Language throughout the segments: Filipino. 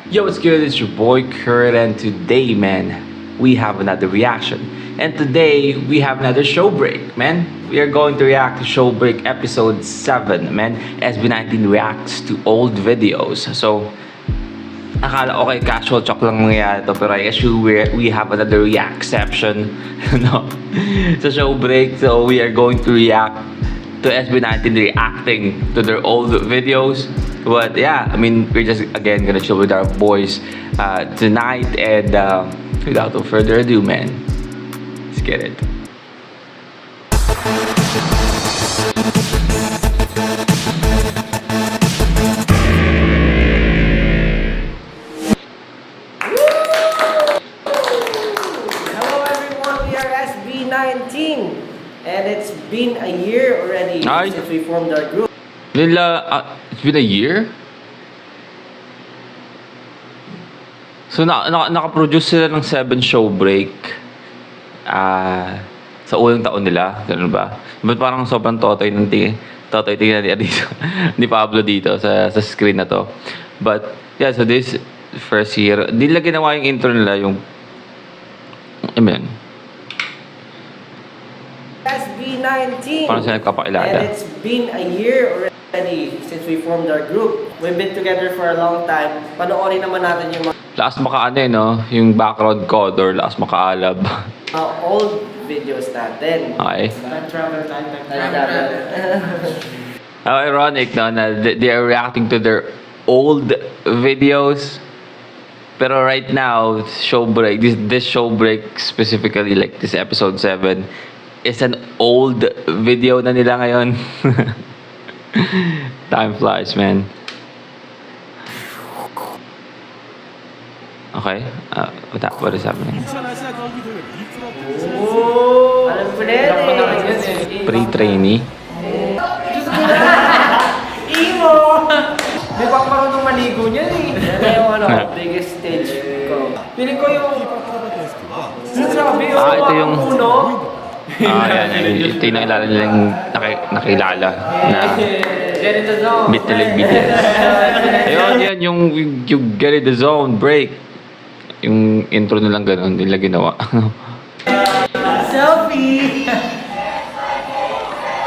Yo, what's good? It's your boy Kurt, and today, man, we have another reaction. And today, we have another show break, man. We are going to react to show break episode 7, man. SB19 reacts to old videos. So, akala okay, casual talk lang nangyayari to, pero I assure we have another react-ception, no? Sa show break, so we are going to react to SB19 reacting to their old videos. But yeah, I mean, we're just again gonna chill with our boys tonight, and without no further ado, man, let's get it. Hello everyone, we are SB19 and it's been a year already Hi. since we formed our group. It's been a year? So, nakaproduce sila ng 7 show break sa unang taon nila. Ganun ba? But parang sobrang totoy tingnan niya dito. Ni Pablo dito sa screen na to. But, yeah, so this first year, di nila ginawa yung intro nila, yung amen. SB19 Parang sila nagpapakilala. and it's been a year already since we formed our group. We've been together for a long time. Panoorin naman natin yung Lakas makaano no? Yung background color, lakas makaalab. mga old videos natin. Okay. Time travel. How ironic, no, na they are reacting to their old videos. Pero right now, show break, this show break specifically, like this episode 7, is an old video na nila ngayon. Time flies, man. Okay, what is happening? Oh, alam ko na yan. Pre-trainee. Imo! Di ba ako marunong maligo niyan eh? Yan yung biggest stage ko. Piling ko yung... Sabi yung Ito yung... puno. Yan. Ito yung nakilala nilang nakilala na Get in the zone. beat nila yung BTS. Ayun, yan, yung Get in the Zone break. Yung intro nilang gano'n, nila ginawa. Selfie!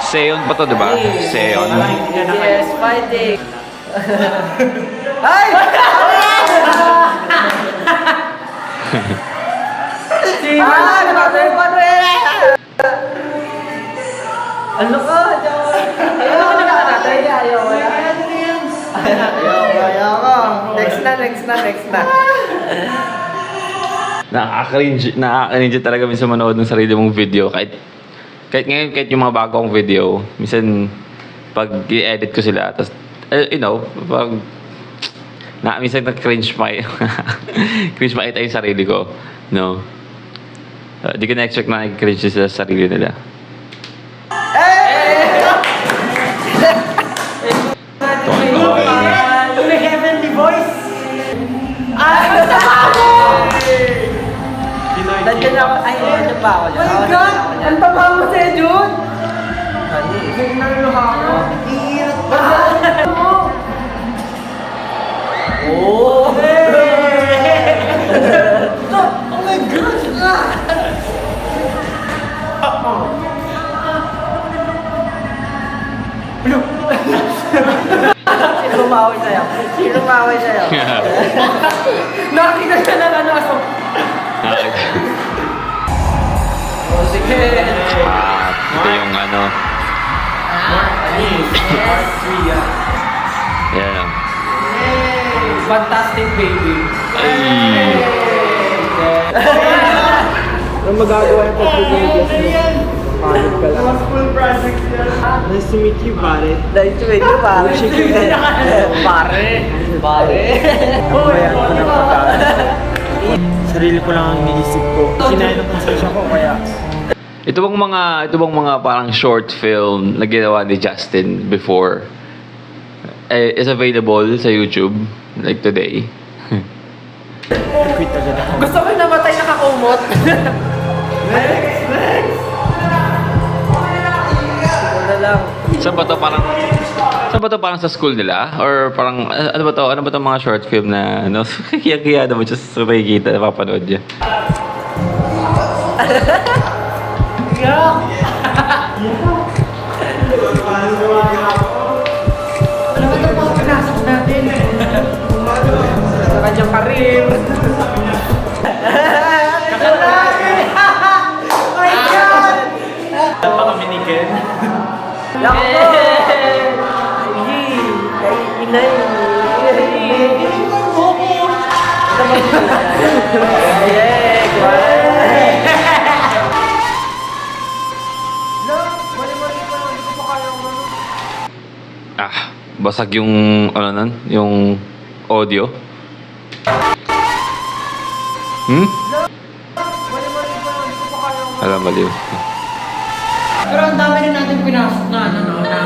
Seon pa to, diba? Seon. Yes, fighting! Ay! Ano ka? Ayaw ko nakakatay. Ayaw ko na. Next na. Nakaka-cringe talaga minsan manood ng sarili mong video. Kahit ngayon, kahit yung mga bagong video, minsan pag i-edit ko sila, tapos, minsan na-cringe pa cringe makita yung sarili ko. No? Di ko na-expect na nag-cringe sila sa sarili nila. May heavenly voice! Nandiyan ako. Ay, nandiyan pa ako. Oh my God! Ang tama mo sa'yo, Jun! Hindi na luha ko. Hirap ba? Oh! Oh my God! Sino umaway sa'yo? Nakakita siya ng ano aso. Oh, sige. Ito yung ano. Yan. Fantastic baby. Ay! Ano magagawa yung pag-videos mo? Pagod ka lang. School projects yan. Nice to meet you, pare. Nice to meet you, pare. Shake your hand. Pare. Bayan ko ng pagkakas. Sarili ko lang ang iniisip ko. Kinain ng konsensya ko, kaya... Ito bang mga parang short film na ginawa ni Justin before is available sa YouTube like today. Quit agad ako. Gusto ko yung namatay na kakumot. Next! Ito na lang. Saan ba to? Parang Saan ba to? Parang sa school nila? Or parang, ano ba to? Ano ba to mga short film na, ano? Kaya naman siya sa nakikita, napapanood niya. Ano ba itong mga pinasok natin? Sa kanyang karir. My God! Napaka-minikin. Lako! Inay! Basag yung, ano nun? Yung audio. Alam, baliw. Pero ang dami rin natin pinasok na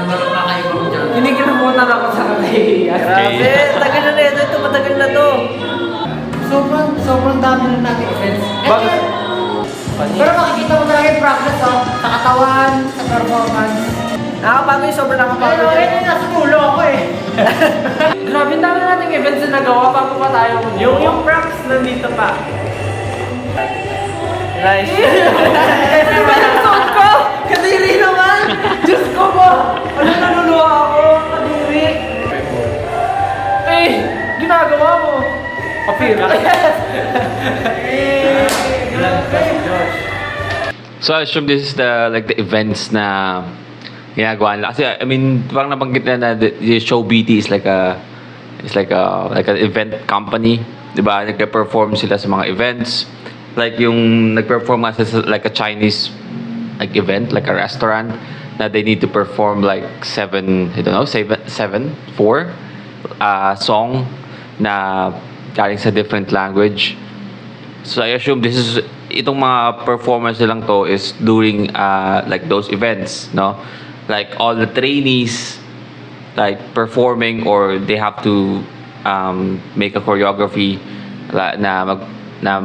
makakaibang dyan. Hindi kinamutan ako sa kanahiya. Grabe, tagal na ito. Ito, matagal na to. Sobrang dami na natin events. Bakit? Pero makikita mo talaga yung progress, sa katawan, sa performance. Nakapagod yung sobrang nakapagod. Pero yun yung nasa ulo ako eh. Grabe, ang dami na nating events na nagawa bago pa tayo. Yung props nandito pa. Nice. Ang suot ko! Kadiri naman! Diyos ko po! Ano naluluwa ako? Kadiri! Eh! Ginagawa mo! Papira! So I assume this is the events na ginagawa nila. Kasi I mean, parang nabanggit na the Show BT is like an event company, 'di ba? Nagpe-perform sila sa mga events. Like yung nag-perform nga sa like a Chinese like event, like a restaurant na they need to perform like 4 song na galing sa different language. So I assume this is itong mga performance nilang to is during like those events, no? Like all the trainees like performing or they have to make a choreography na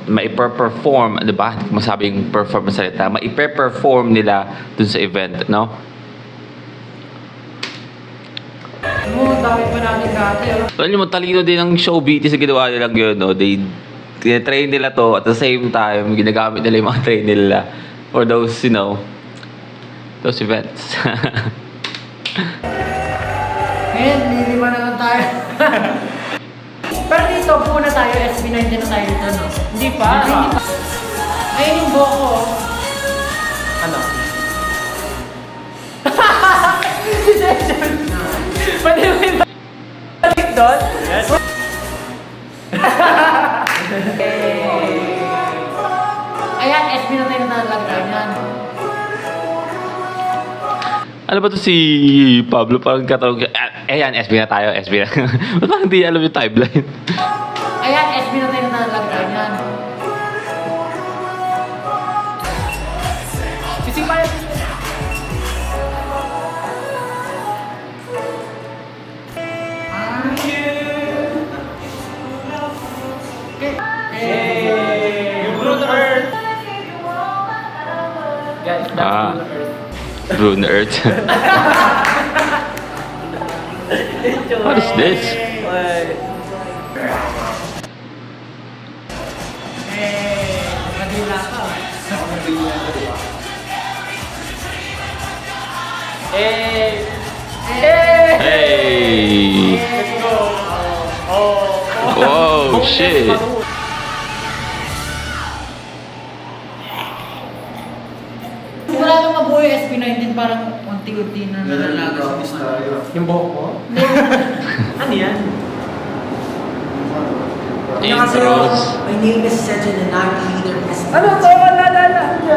maiperform, ano ba? Masabing perform sa salita. Maiperform nila dun sa event, no? Dami pa natin dati. Alam mo, talino din ang show BT sa ginawa nilang yun, no? Train nila to at the same time, ginagamit nila yung mga train nila for those, those events. Ngayon, lilima na lang tayo. Pero dito, muna tayo, SB19 na tayo dito, no? Hindi pa. Ayun yung buhok ko. Ano? Pwede mo yung balik doon? Yes. Ayan, SB19 na talaga yan. Ano ba to si Pablo? Parang katanong, ayan, SB na tayo, SB na. Ba't parang hindi alam yung timeline? Ayan, SB19 na talaga yan. Sising pa yan. Bruno Earth. Guys, that's Bruno Earth. Bruno Earth. What is this? Nakadila ka. Hey! Let's go. Whoa, shit! Wala nang mabuhay SB19, parang unti-unti na nalalaga. Yung buhok mo? Ano yan? Intros. My name is Sejan and I'm the leader of SB. Ano to? Wala.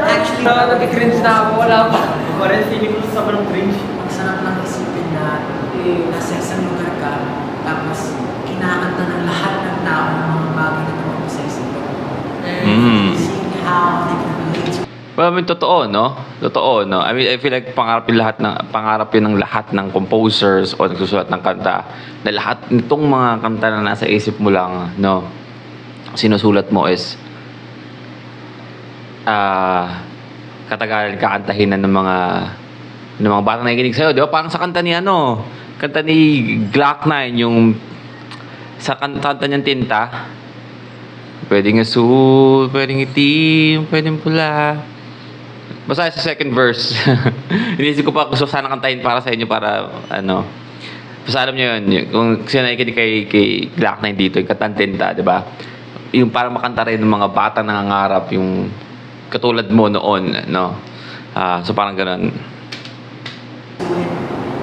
Actually, Nag-cringe na ako, wala pa. Parang feeling ko sobrang cringe. ang sarap lang isipin na nasa isang lugar ka, tapos kinakanta ng lahat ng tao ng mga bagay na tumakbo sa isipin. Seeing how they can relate to Well, I mean, totoo, no? Totoo, no? I mean, I feel like pangarap yun ng lahat ng composers o nagsusulat ng kanta na lahat nitong mga kanta na nasa isip mo lang, no? Sinusulat mo is katagalan kakantahin na ng mga ng mga batang nakikinig sa'yo, di ba? Parang sa kanta ni kanta ni Glock 9, yung sa kanta niyang Tinta. Pwedeng asul, pwedeng itim, pwedeng pula. Basta sa second verse. Inisip ko pa gusto sana kantahin para sa inyo para basta alam niyo yun, kung sino nakikinig kay Glock 9 dito, yung kantang Tinta, di ba? Yung para makanta rin ng mga batang nangangarap, yung katulad mo noon, no? So parang ganun.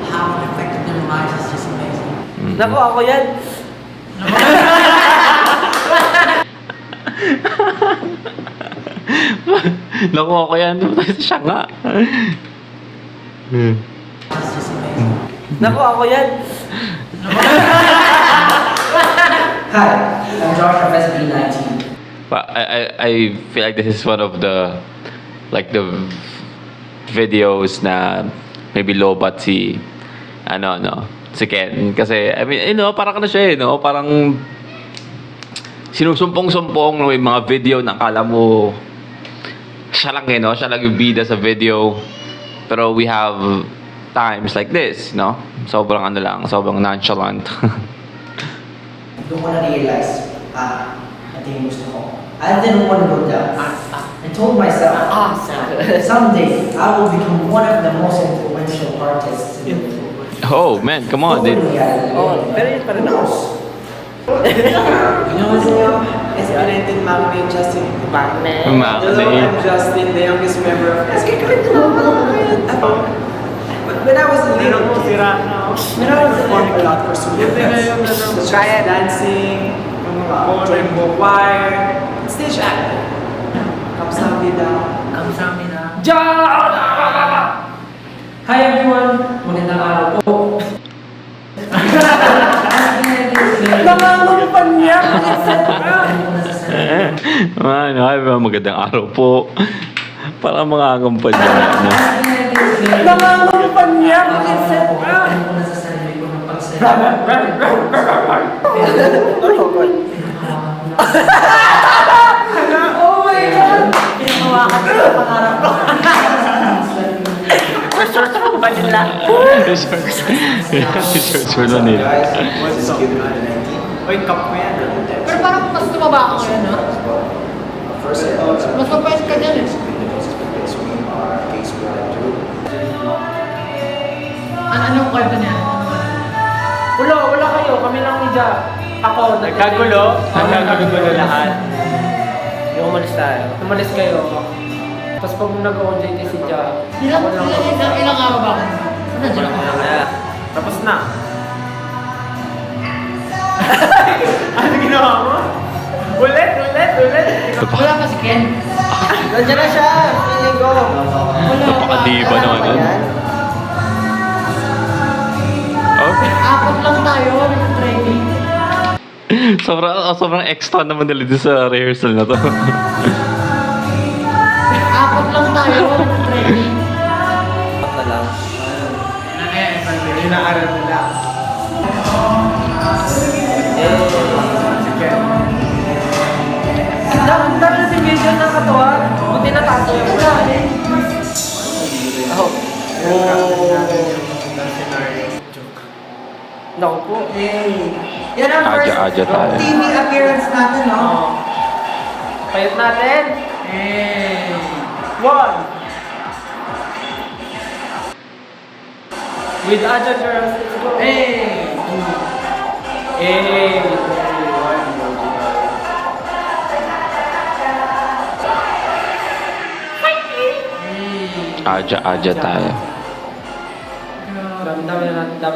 How it affected their lives is just amazing. Naku, ako yan. Naku, ako yan. Siya nga. It's just amazing. Naku, ako yan. Hi, I'm Josh from SB19. But I feel like this is one of the videos na maybe lobat si si Ken. Kasi I mean, parang siya parang sinusumpong-sumpong yung mga video na akala mo siya lang siya lang yung bida sa video. Pero we have times like this, sobrang sobrang nonchalant. Doon ko na-realize, ito yung gusto ko. I didn't want to go down. I told myself, someday I will become one of the most influential artists in the world. Oh man, come on, dude. Pero yun pa rin ako. You know what's up? SB19 Macme Justin. Macme. I'm Justin, the youngest member of SB19. When I was a little kid, when I was performing a lot for students, dancing, joining choir, stage acting. Kamsahamnida. Hi everyone! Magandang araw po. Nangangampan niya! Magandang araw po. Parang mga angampan niya. Nangangampan niya! Oh my God! Pinahawakan ko sa pangarap ko. Research mo ba nila? Research for Manila. What's up? Oy, cup mo yan. Pero parang mas tumaba ako ngayon, ha? Mas mapayat ka dyan, eh. Anong kwento niya? Wala kayo. Kami lang ni Ja. Ako, Nagkagulo lahat. Yung umalis tayo. Umalis kayo. Tapos pag nag-OJT si Ja, Ilang araw ba ako? Nandiyan ako. Tapos na. Ano ginawa mo? Ulit. Wala pa si Ken. nandiyan na siya. Feeling ko. Wala pa. Napakadiba naman yun. Oh? Apat lang tayo ng training. Sobrang extra naman nila dito sa rehearsal na to. Apat lang tayo ng training. Baka lang. Inaaral nila. Dami na si video ng katawan. Buti na tato yung wala. Naku po. Yan ang first Adya tayo. TV appearance natin, no? Payot natin. One. With Adja girls, let's go. Adya tayo. Dami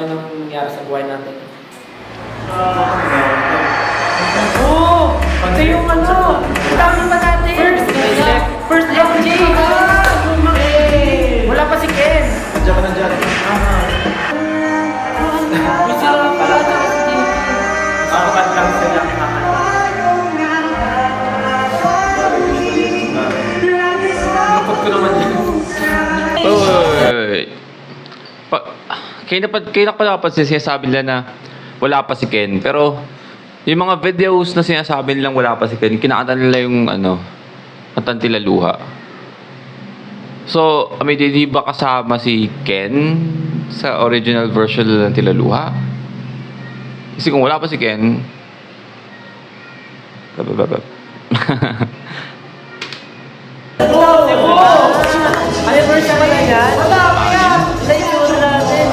nang nangyari sa buhay natin. Oo! Ito yung dami pa natin! First FJ! Wala pa si Ken! Nandiyan. May sila pala sa JP. Apat lang silang kakanta. Lupot ko naman yun. Wait. Kaya na dapat sinasabi nila na wala pa si Ken. Pero yung mga videos na sinasabi nilang wala pa si Ken, kinakanta nila yung Antang Tila Luha. So, I mean, hindi ba kasama si Ken sa original version ng Tilaluha? Kasi kung wala pa si Ken... Anniversary ba yan? Wala pa yan! Sa itsura natin.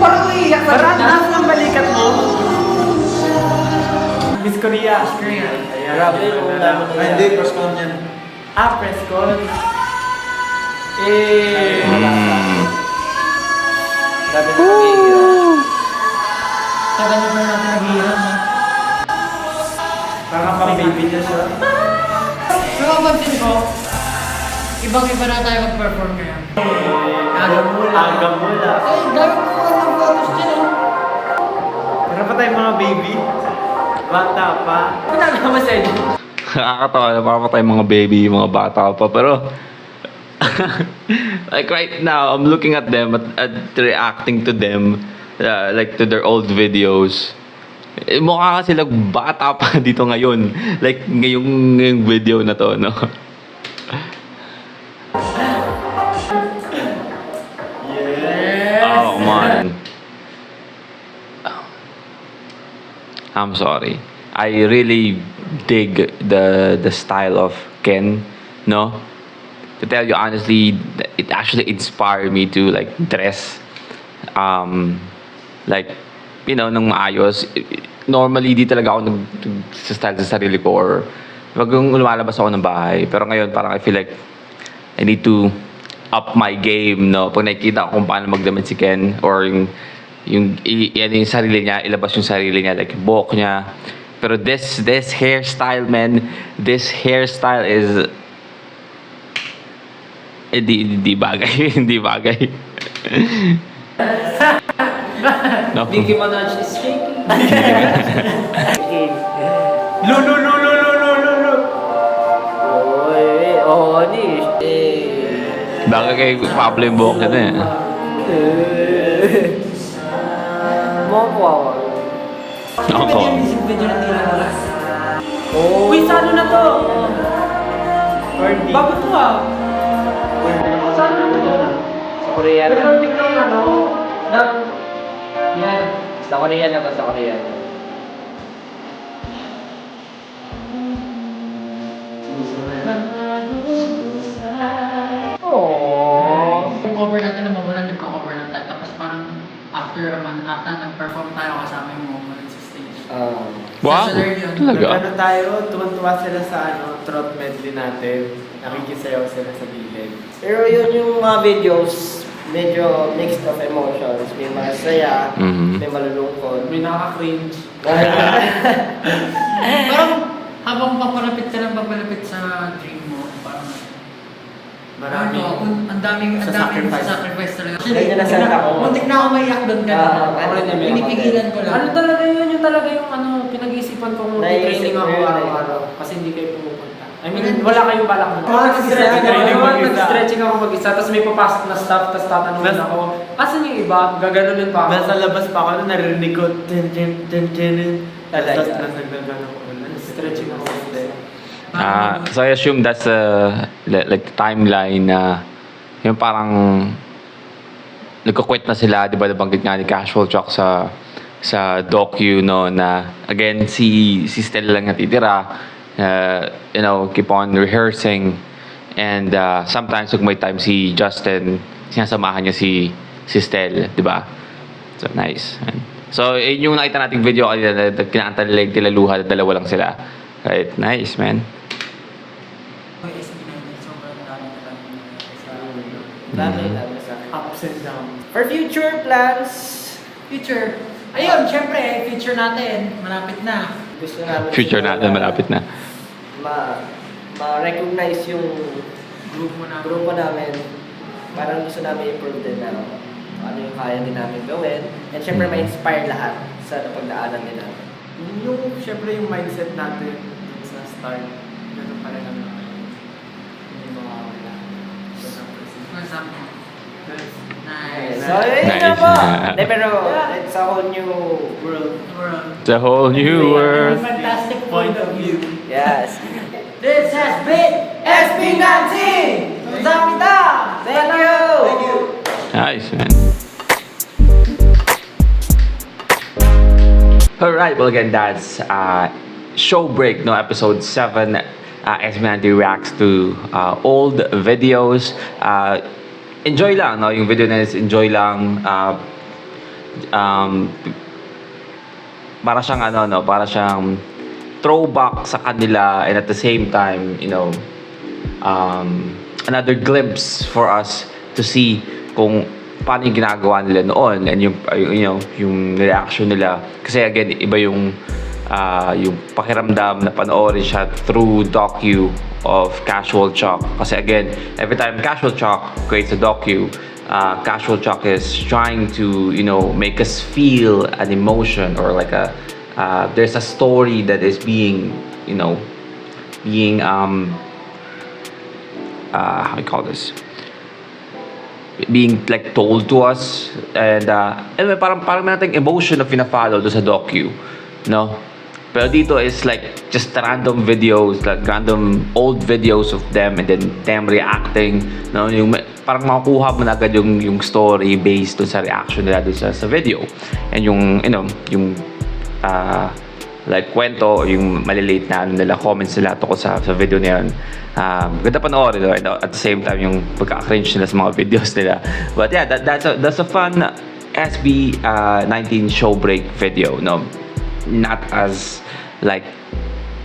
Parang uiyak sa Parang na. taas ng balikat mo. Miss Korea. Miss Korea. Ayan. Grabe yung dami na yan. Hindi, press con yan. Press con. Grabe na pag-iiyak. Tagal na ba natin nag-iiram, ha? Parang pang-baby niya siya. Pero mapansin ko, ibang-iba na tayo mag-perform ngayon. Aga mula. Ay, dami ko ng photos dyan, oh. Para pa tayong mga baby. Bata pa. Wala naman sa inyo. Nakakatawa na papatay mga baby, mga bata pa. Pero, like right now, I'm looking at them, at reacting to them, like to their old videos. Mukha kasi silang bata pa dito ngayon. Like, ngayong video na to, no? Oh, come on. I'm sorry. I really dig the style of Ken, no? To tell you honestly, it actually inspired me to like dress like you know nang maayos. Normally di talaga ako nag-style sa sarili ko or pag lumalabas ako ng bahay. Pero ngayon parang I feel like I need to up my game, no? Pag nakikita ko kung paano magdamit si Ken or yung sarili niya, ilabas yung sarili niya, like yung buhok niya. Pero this hairstyle, man, this hairstyle is di bagay, hindi bagay. No. Nicki Minaj is shaking. Lu. Oo, ni. Bagay kay Pablo yung buhok niya na eh. Mokwa. Ako. Music video na Tilaluha. Oh. Uy, sa ano na to? Bago to ah. Sa ano na to? Sa Korean. Pero tingnan ano. Yan. Sa Korean na to, sa Korean. Oh. Yung cover natin na mawalan, nagko-cover lang tayo. Tapos parang after a month, after nag-perform tayo kasama yung moment sa stage. Wow, Sessionary yun. talaga? Ano tayo, tuwan-tuwa sila sa trot medley natin. Nakikisayaw sila sa gilid. Pero yun yung mga videos, medyo mixed of emotions. May masaya, Mhm. may malulungkot. May nakaka-cringe. Parang habang papalapit ka lang papalapit sa dream mo, parang Marami. ang daming Sa sacrifice. sacrifice talaga. Ganyan na sana ako. Muntik na ako maiyak doon ka. Ako rin yung Pinipigilan ko lang. Ano talaga yun? Yung talaga yung ano, pinag-iisipan ko Nai-training ako yun eh. araw-araw. Kasi hindi kayo pumupunta. I mean, wala kayong balak mo. Nag-stretching ako, mag-isa. nag-stretching ako mag-isa, tapos may papasok na staff, tapos tatanungin ako, asan yung iba? Gaganunin pa ako. Nasa labas pa ako, narinig ko, tin. Tapos Talaga. nagdagano ko. Stretching ako. So I assume that's like the timeline na yung parang nagko-quit na sila, di ba nabanggit nga ni Casual Chuck sa docu, no, na again si Stella lang natitira, you know, keep on rehearsing and sometimes kung may time si Justin, sinasamahan niya si Stella, di ba? So nice. So yun yung nakita nating video kanina, kinakanta nila yung Tilaluha, dalawa lang sila. Right, nice, man. Yung SB namin, sobrang dami talaga. Dami sa Ups and downs. For future plans, Future. Ayun, syempre, future natin, malapit na. gusto namin Future siguro natin malapit na. ma-recognize yung Grupo na. grupo namin. Parang gusto namin improve din na ano yung kaya din namin gawin. And syempre ma-inspire lahat sa napagdaanan din namin. Yung, syempre yung mindset natin sa start, ganun pa rin ang hindi mawawala. For example, nice. So, yun na Nice. po. Hindi, pero it's a whole new world. World. It's a whole new world. Fantastic point of view. Yes. Hindi, This has been SB19! Kamsahamnida! Thank you! Nice, man. Alright, well again, that's Show Break, no, episode 7. SB19 reacts to old videos. Enjoy lang, no? Yung video na is enjoy lang. Para siyang ano, no? Para siyang throwback sa kanila, and at the same time, you know, another glimpse for us to see kung paano yung ginagawa nila noon, and yung you know, yung reaction nila, kasi again iba yung pakiramdam na panoorin siya through docu of Casual Chalk, kasi again every time Casual Chalk creates a docu, Casual Chalk is trying to, you know, make us feel an emotion, or like there's a story that is being, you know, being how do you call this, being like told to us, and anyway, parang may nating emotion na pina-follow do sa docu, no? Pero dito is like just random videos, like random old videos of them, and then them reacting, no? Yung parang makukuha mo na agad yung story based dun sa reaction nila dun sa video, and yung, you know, yung like kwento, yung maliliit na ano nila, comments nila tungkol sa video na yun. Ganda panoorin, no? And at the same time yung pagka-cringe nila sa mga videos nila. But yeah, that's a fun SB19 show break video, no? Not as like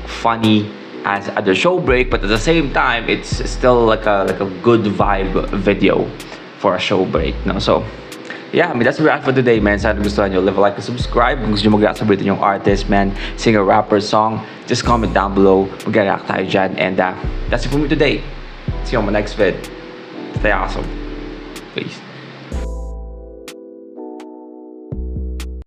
funny as other show break, but at the same time it's still like a good vibe video for a show break, no? So yeah, I mean, that's the react for today, man. Sana gustuhan nyo, leave a like and subscribe. Kung gusto nyo mag-react sa yung artist, man, singer, rapper, song, just comment down below. Mag-react tayo dyan. And that's it for me today. See you on my next vid. Stay awesome. Peace.